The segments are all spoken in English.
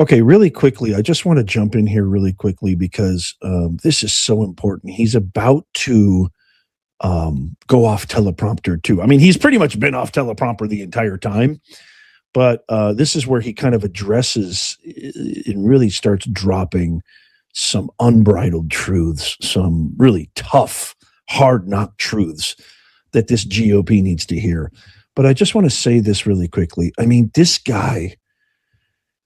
Okay, really quickly, I just want to jump in here really quickly because this is so important. He's about to go off teleprompter too. I mean, he's pretty much been off teleprompter the entire time, but this is where he kind of addresses and really starts dropping some unbridled truths, some really tough, hard knock truths that this GOP needs to hear. But I just want to say this really quickly. I mean, this guy,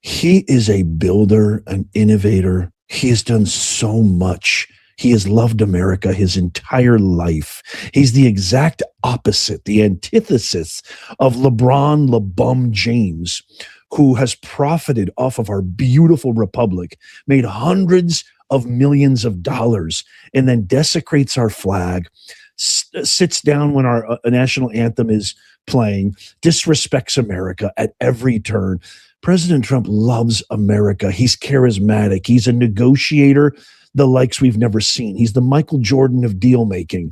he is a builder, an innovator. He has done so much. He has loved America his entire life. He's the exact opposite, the antithesis of LeBron LeBum James, who has profited off of our beautiful republic, made hundreds of millions of dollars, and then desecrates our flag, sits down when our national anthem is playing, disrespects America at every turn. President Trump loves America. He's charismatic. He's a negotiator, the likes we've never seen. He's the Michael Jordan of deal making.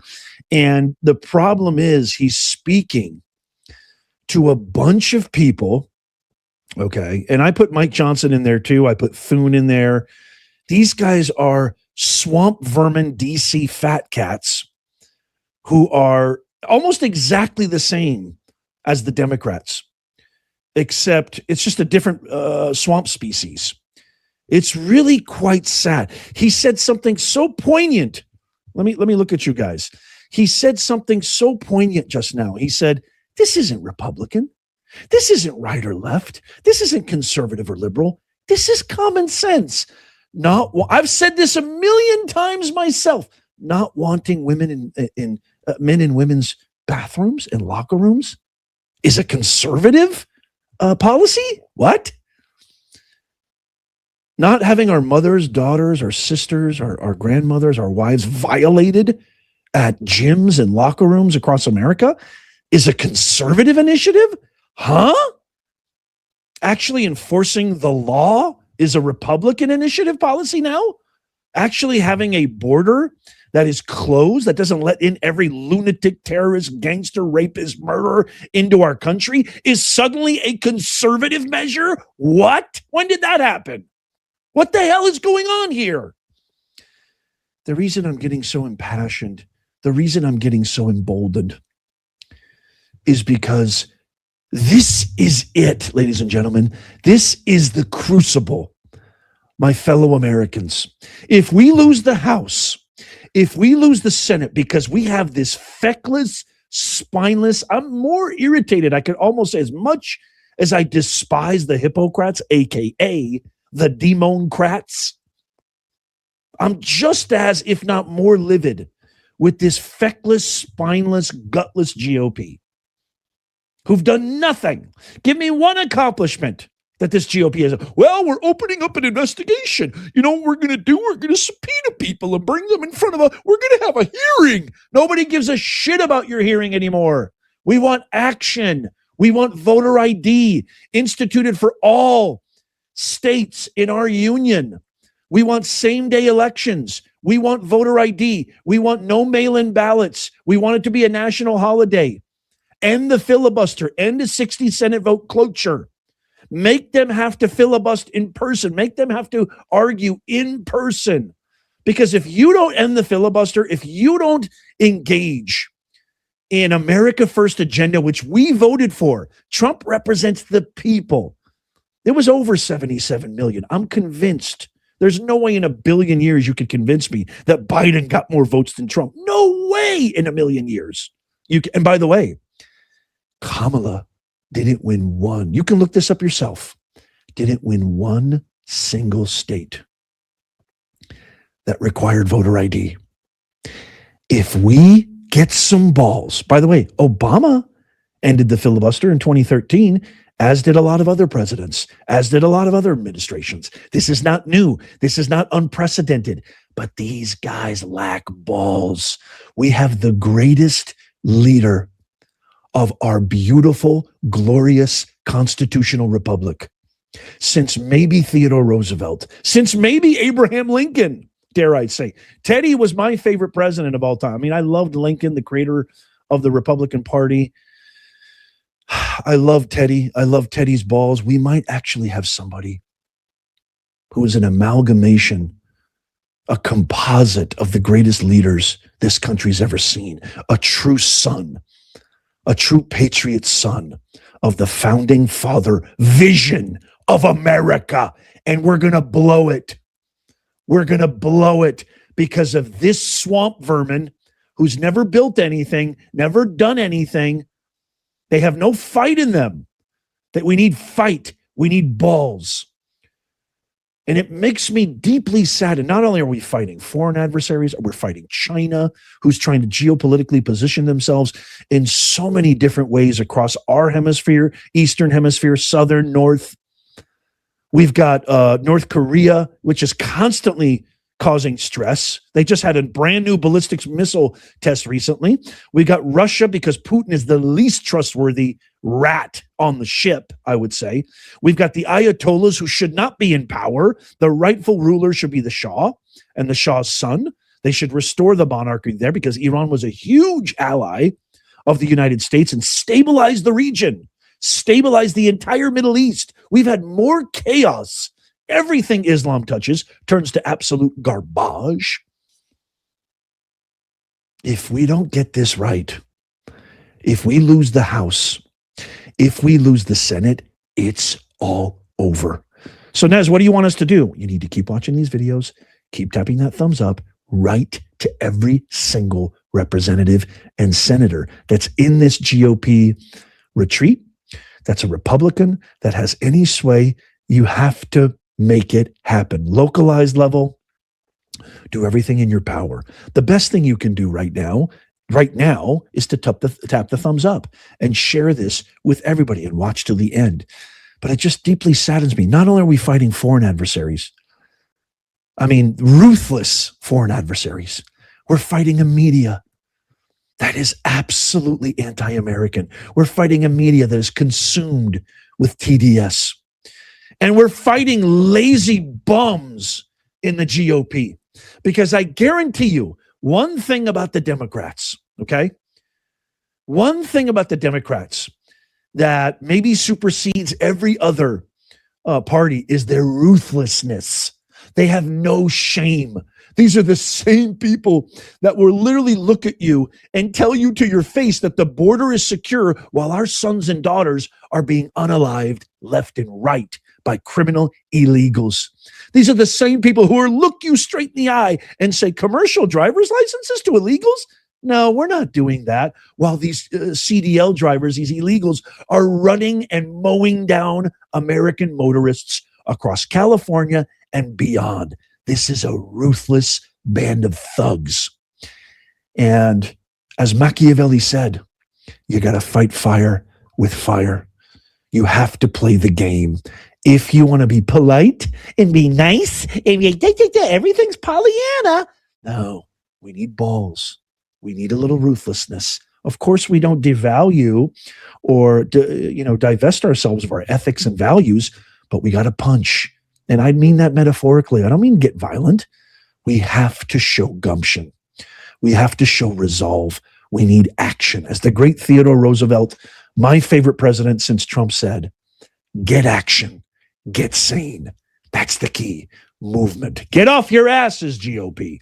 And the problem is he's speaking to a bunch of people. Okay. And I put Mike Johnson in there too. I put Thune in there. These guys are swamp vermin DC fat cats who are almost exactly the same as the Democrats, except it's just a different swamp species. It's really quite sad. He said something so poignant. Let me look at you guys. He said something so poignant just now. He said, this isn't Republican. This isn't right or left. This isn't conservative or liberal. This is common sense. I've said this a million times myself. Not wanting women in men in women's bathrooms and locker rooms is a conservative policy? What? Not having our mothers, daughters, our sisters, our grandmothers, our wives violated at gyms and locker rooms across America is a conservative initiative? Huh? Actually enforcing the law is a Republican initiative policy now? Actually having a border that is closed, that doesn't let in every lunatic, terrorist, gangster, rapist, murderer into our country is suddenly a conservative measure? What? When did that happen? What the hell is going on here? The reason I'm getting so impassioned, the reason I'm getting so emboldened is because this is it, ladies and gentlemen. This is the crucible, my fellow Americans. If we lose the House, if we lose the Senate because we have this feckless, spineless, I'm more irritated. I could almost say, as much as I despise the Hippocrats, AKA the Democrats, I'm just as, if not more, livid with this feckless, spineless, gutless GOP who've done nothing. Give me one accomplishment that this GOP has. Well, we're opening up an investigation. You know what we're going to do? We're going to subpoena people and bring them in front of we're going to have a hearing. Nobody gives a shit about your hearing anymore. We want action. We want voter ID instituted for all states in our union. We want same-day elections. We want voter ID. We want no mail-in ballots. We want it to be a national holiday. End the filibuster. End the 60 Senate vote cloture. Make them have to filibuster in person. Make them have to argue in person. Because if you don't end the filibuster, if you don't engage in America First agenda, which we voted for, Trump represents the people. It was over 77 million. I'm convinced. There's no way in a billion years you could convince me that Biden got more votes than Trump. No way in a million years. And by the way, Kamala didn't win one. You can look this up yourself. Didn't win one single state that required voter ID. If we get some balls, by the way, Obama ended the filibuster in 2013, as did a lot of other presidents, as did a lot of other administrations. This is not new. This is not unprecedented. But these guys lack balls. We have the greatest leader of our beautiful, glorious constitutional republic since maybe Theodore Roosevelt, since maybe Abraham Lincoln, dare I say. Teddy was my favorite president of all time. I mean, I loved Lincoln, the creator of the Republican Party. I love Teddy. I love Teddy's balls. We might actually have somebody who is an amalgamation, a composite of the greatest leaders this country's ever seen, a true son, a true patriot son of the founding father vision of America. And we're going to blow it. We're going to blow it because of this swamp vermin who's never built anything, never done anything. They have no fight in them. That we need fight. We need balls. And it makes me deeply sad. And not only are we fighting foreign adversaries, we're fighting China, who's trying to geopolitically position themselves in so many different ways across our hemisphere, Eastern hemisphere, Southern, North. We've got North Korea, which is constantly causing stress. They just had a brand new ballistic missile test recently. We got Russia because Putin is the least trustworthy rat on the ship, I would say. We've got the Ayatollahs who should not be in power. The rightful ruler should be the Shah and the Shah's son. They should restore the monarchy there because Iran was a huge ally of the United States and stabilized the region, stabilized the entire Middle East. We've had more chaos. Everything Islam touches turns to absolute garbage. If we don't get this right, if we lose the House, if we lose the Senate, it's all over. So Nez, what do you want us to do? You need to keep watching these videos, keep tapping that thumbs up, write to every single representative and senator that's in this GOP retreat, that's a Republican, that has any sway. You have to make it happen. Localized level, do everything in your power. The best thing you can do right now is to tap the thumbs up and share this with everybody and watch till the end. But it just deeply saddens me. Not only are we fighting foreign adversaries, I mean, ruthless foreign adversaries, we're fighting a media that is absolutely anti-American. We're fighting a media that is consumed with TDS. And we're fighting lazy bums in the GOP. Because I guarantee you, one thing about the Democrats, okay? One thing about the Democrats that maybe supersedes every other party is their ruthlessness. They have no shame. These are the same people that will literally look at you and tell you to your face that the border is secure while our sons and daughters are being unalived left and right by criminal illegals. These are the same people who will look you straight in the eye and say, commercial driver's licenses to illegals? No, we're not doing that. While these CDL drivers, these illegals, are running and mowing down American motorists across California and beyond. This is a ruthless band of thugs. And as Machiavelli said, you got to fight fire with fire. You have to play the game. If you want to be polite and be nice and everything's Pollyanna. No, we need balls. We need a little ruthlessness. Of course, we don't devalue or divest ourselves of our ethics and values, but we got to punch. And I mean that metaphorically. I don't mean get violent. We have to show gumption. We have to show resolve. We need action. As the great Theodore Roosevelt, my favorite president since Trump, said, get action, get sane. That's the key. Movement. Get off your asses, GOP.